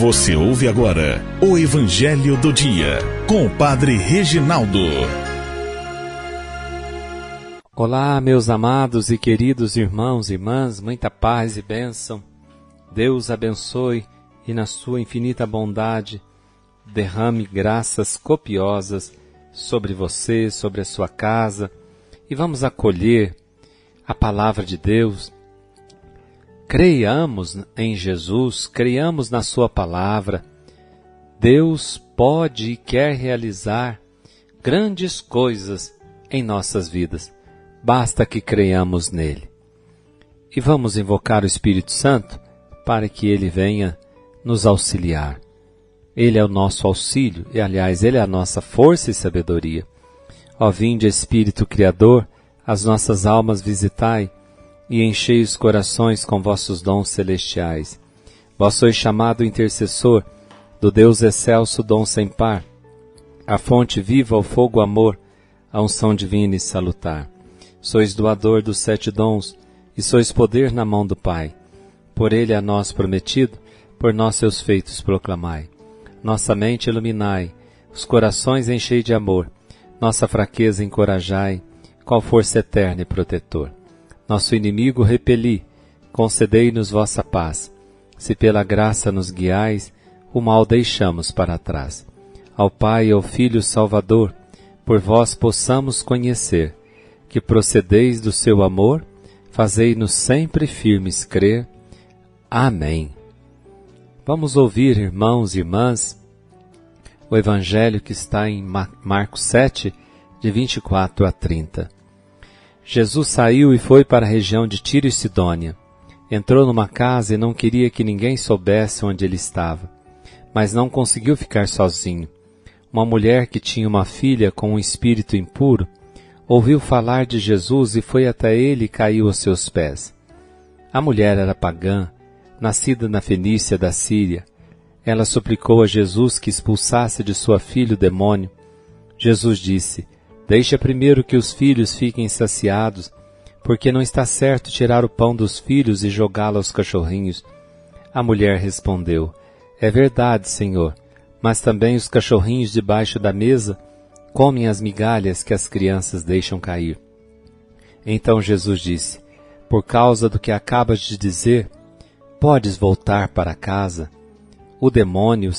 Você ouve agora o Evangelho do Dia, com o Padre Reginaldo. Olá, meus amados e queridos irmãos e irmãs, muita paz e bênção. Deus abençoe e na sua infinita bondade derrame graças copiosas sobre você, sobre a sua casa. E vamos acolher a palavra de Deus. Creiamos em Jesus, creiamos na sua palavra. Deus pode e quer realizar grandes coisas em nossas vidas. Basta que creiamos nele. E vamos invocar o Espírito Santo para que ele venha nos auxiliar. Ele é o nosso auxílio e, aliás, ele é a nossa força e sabedoria. Ó vinde, Espírito Criador, as nossas almas visitai e enchei os corações com vossos dons celestiais. Vós sois chamado intercessor do Deus excelso, dom sem par, a fonte viva, o fogo, amor, a unção divina e salutar. Sois doador dos 7 dons e sois poder na mão do Pai. Por ele a nós prometido, por nós seus feitos proclamai. Nossa mente iluminai, os corações enchei de amor, nossa fraqueza encorajai, qual força eterna e protetor. Nosso inimigo repeli, concedei-nos vossa paz. Se pela graça nos guiais, o mal deixamos para trás. Ao Pai e ao Filho Salvador, por vós possamos conhecer, que procedeis do seu amor, fazei-nos sempre firmes crer. Amém. Vamos ouvir, irmãos e irmãs, o Evangelho que está em Marcos 7, de 24 a 30. Jesus saiu e foi para a região de Tiro e Sidônia. Entrou numa casa e não queria que ninguém soubesse onde ele estava, mas não conseguiu ficar sozinho. Uma mulher que tinha uma filha com um espírito impuro, ouviu falar de Jesus e foi até ele e caiu aos seus pés. A mulher era pagã, nascida na Fenícia da Síria. Ela suplicou a Jesus que expulsasse de sua filha o demônio. Jesus disse: deixa primeiro que os filhos fiquem saciados, porque não está certo tirar o pão dos filhos e jogá-lo aos cachorrinhos. A mulher respondeu: é verdade, Senhor, mas também os cachorrinhos debaixo da mesa comem as migalhas que as crianças deixam cair. Então Jesus disse: por causa do que acabas de dizer, podes voltar para casa. O demônio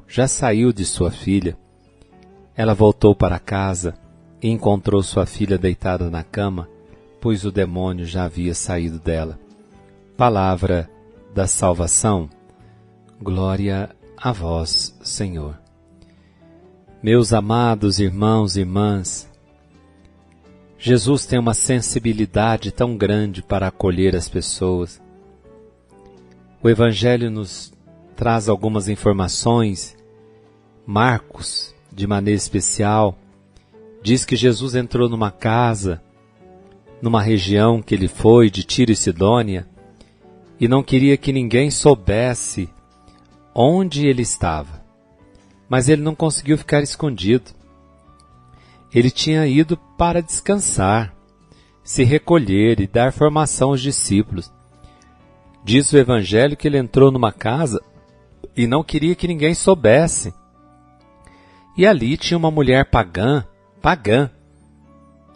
já saiu de sua filha. Ela voltou para casa e encontrou sua filha deitada na cama, pois o demônio já havia saído dela. Palavra da salvação. Glória a vós, Senhor. Meus amados irmãos e irmãs, Jesus tem uma sensibilidade tão grande para acolher as pessoas. O Evangelho nos traz algumas informações. Marcos, de maneira especial, diz que Jesus entrou numa casa, numa região que ele foi, de Tiro e Sidônia, e não queria que ninguém soubesse onde ele estava. Mas ele não conseguiu ficar escondido. Ele tinha ido para descansar, se recolher e dar formação aos discípulos. Diz o Evangelho que ele entrou numa casa e não queria que ninguém soubesse. E ali tinha uma mulher pagã,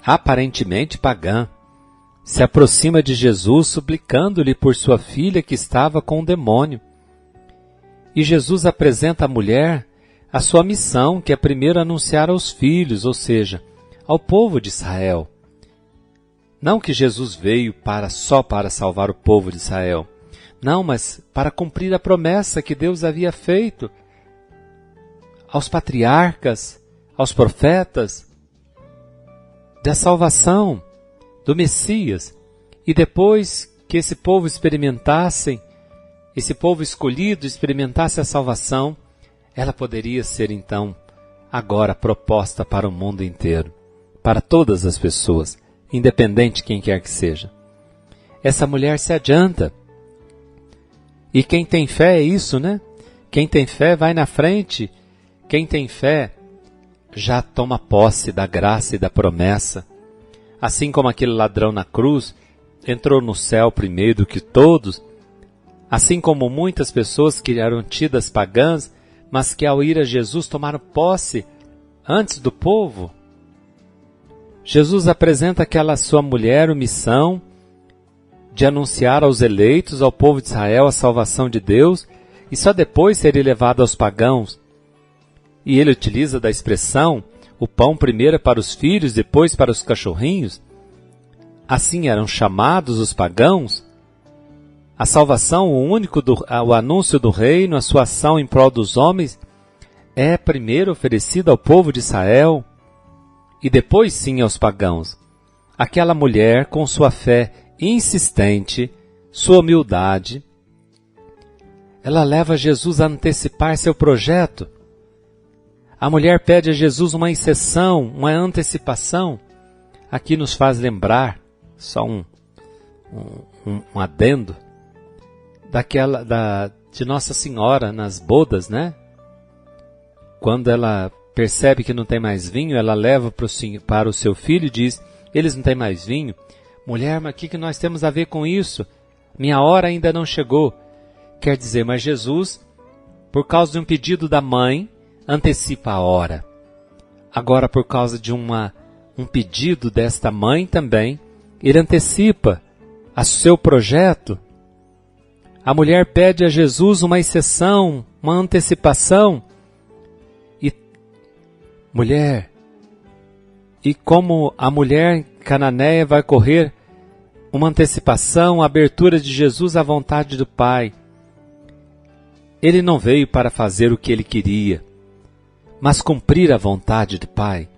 aparentemente pagã, se aproxima de Jesus suplicando-lhe por sua filha que estava com um demônio. E Jesus apresenta à mulher a sua missão, que é primeiro anunciar aos filhos, ou seja, ao povo de Israel. Não que Jesus veio só para salvar o povo de Israel. Não, mas para cumprir a promessa que Deus havia feito aos patriarcas, aos profetas, da salvação, do Messias. E depois que esse povo esse povo escolhido experimentasse a salvação, ela poderia ser então, agora, proposta para o mundo inteiro, para todas as pessoas, independente de quem quer que seja. Essa mulher se adianta. E quem tem fé é isso, né? Quem tem fé vai na frente. Quem tem fé já toma posse da graça e da promessa. Assim como aquele ladrão na cruz entrou no céu primeiro do que todos, Assim como muitas pessoas que eram tidas pagãs, mas que ao ir a Jesus tomaram posse antes do povo. Jesus apresenta àquela sua mulher a missão de anunciar aos eleitos, ao povo de Israel, a salvação de Deus, e só depois seria levado aos pagãos. E ele utiliza da expressão, o pão primeiro para os filhos, depois para os cachorrinhos. Assim eram chamados os pagãos. A salvação, o anúncio do reino, a sua ação em prol dos homens, é primeiro oferecida ao povo de Israel e depois sim aos pagãos. Aquela mulher, com sua fé insistente, sua humildade, ela leva Jesus a antecipar seu projeto. A mulher pede a Jesus uma exceção, uma antecipação. Aqui nos faz lembrar, só um adendo, de Nossa Senhora nas bodas, né? Quando ela percebe que não tem mais vinho, ela leva para o seu filho e diz, eles não têm mais vinho. Mulher, mas o que nós temos a ver com isso? Minha hora ainda não chegou. Quer dizer, mas Jesus, por causa de um pedido da mãe, antecipa a hora. Agora, por causa de um pedido desta mãe também, ele antecipa o seu projeto. A mulher pede a Jesus uma exceção, uma antecipação. E como a mulher cananeia vai correr uma antecipação, a abertura de Jesus à vontade do Pai. Ele não veio para fazer o que ele queria, mas cumprir a vontade do Pai.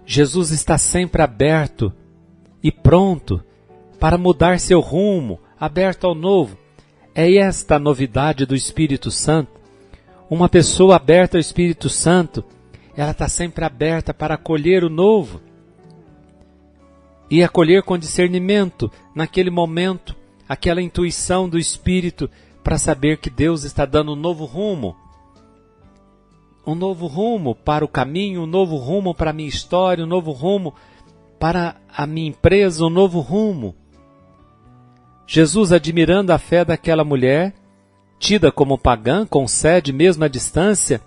Jesus está sempre aberto e pronto para mudar seu rumo, aberto ao novo. É esta a novidade do Espírito Santo. Uma pessoa aberta ao Espírito Santo, ela está sempre aberta para acolher o novo. E acolher com discernimento, naquele momento, aquela intuição do Espírito, para saber que Deus está dando um novo rumo. Um novo rumo para o caminho, um novo rumo para a minha história, um novo rumo para a minha empresa, um novo rumo. Jesus, admirando a fé daquela mulher, tida como pagã, concede, mesmo à distância,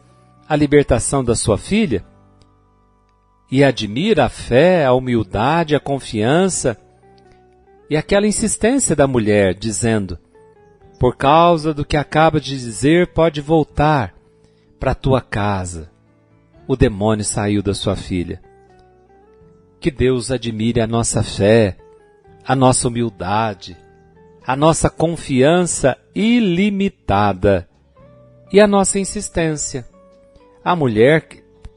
a libertação da sua filha, e admira a fé, a humildade, a confiança e aquela insistência da mulher, dizendo, por causa do que acaba de dizer, pode voltar para a tua casa. O demônio saiu da sua filha. Que Deus admire a nossa fé, a nossa humildade, a nossa confiança ilimitada e a nossa insistência. A mulher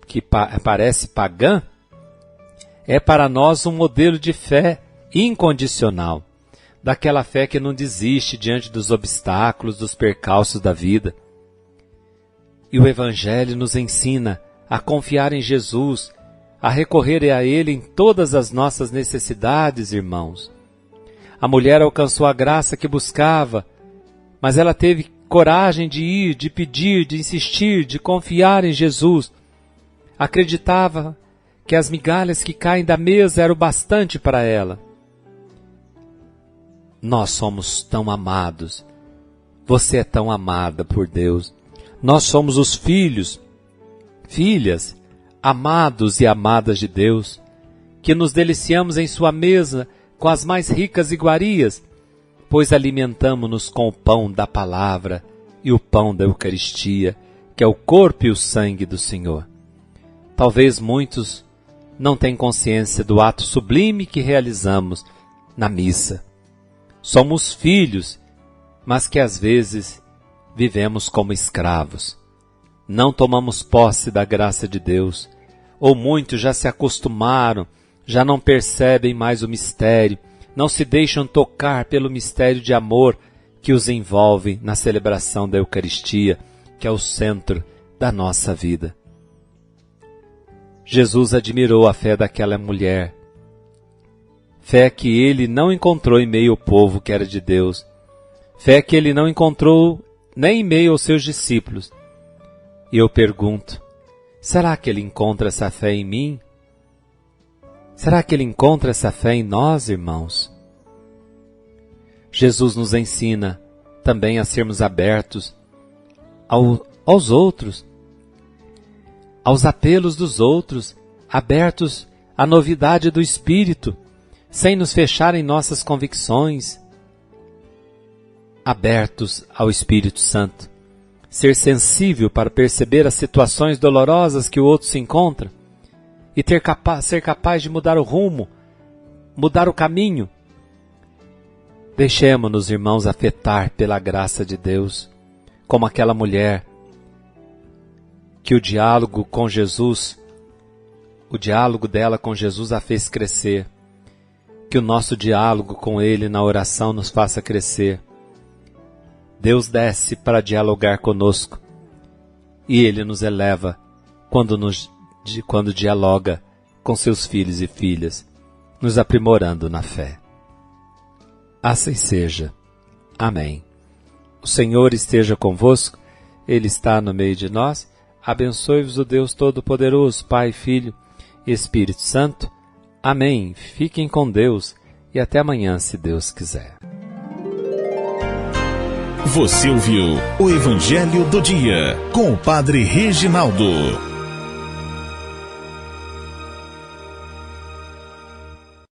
que parece pagã é para nós um modelo de fé incondicional, daquela fé que não desiste diante dos obstáculos, dos percalços da vida. E o Evangelho nos ensina a confiar em Jesus, a recorrer a Ele em todas as nossas necessidades, irmãos. A mulher alcançou a graça que buscava, mas ela teve coragem de ir, de pedir, de insistir, de confiar em Jesus. Acreditava que as migalhas que caem da mesa eram o bastante para ela. Nós somos tão amados. Você é tão amada por Deus. Nós somos os filhos, filhas, amados e amadas de Deus, que nos deliciamos em sua mesa com as mais ricas iguarias, pois alimentamo-nos com o pão da palavra e o pão da Eucaristia, que é o corpo e o sangue do Senhor. Talvez muitos não tenham consciência do ato sublime que realizamos na missa. Somos filhos, mas que às vezes vivemos como escravos. Não tomamos posse da graça de Deus, ou muitos já se acostumaram, já não percebem mais o mistério, não se deixam tocar pelo mistério de amor que os envolve na celebração da Eucaristia, que é o centro da nossa vida. Jesus admirou a fé daquela mulher, fé que ele não encontrou em meio ao povo que era de Deus, fé que ele não encontrou nem em meio aos seus discípulos. E eu pergunto, será que ele encontra essa fé em mim? Será que ele encontra essa fé em nós, irmãos? Jesus nos ensina também a sermos abertos aos outros, aos apelos dos outros, abertos à novidade do Espírito, sem nos fechar em nossas convicções, abertos ao Espírito Santo. Ser sensível para perceber as situações dolorosas que o outro se encontra e ser capaz de mudar o rumo, mudar o caminho. Deixemo-nos, irmãos, afetar pela graça de Deus, como aquela mulher que o diálogo dela com Jesus a fez crescer. Que o nosso diálogo com Ele na oração nos faça crescer. Deus desce para dialogar conosco e Ele nos eleva quando dialoga com seus filhos e filhas, nos aprimorando na fé. Assim seja. Amém. O Senhor esteja convosco, Ele está no meio de nós. Abençoe-vos o Deus Todo-Poderoso, Pai, Filho e Espírito Santo. Amém. Fiquem com Deus e até amanhã, se Deus quiser. Você ouviu o Evangelho do Dia com o Padre Reginaldo.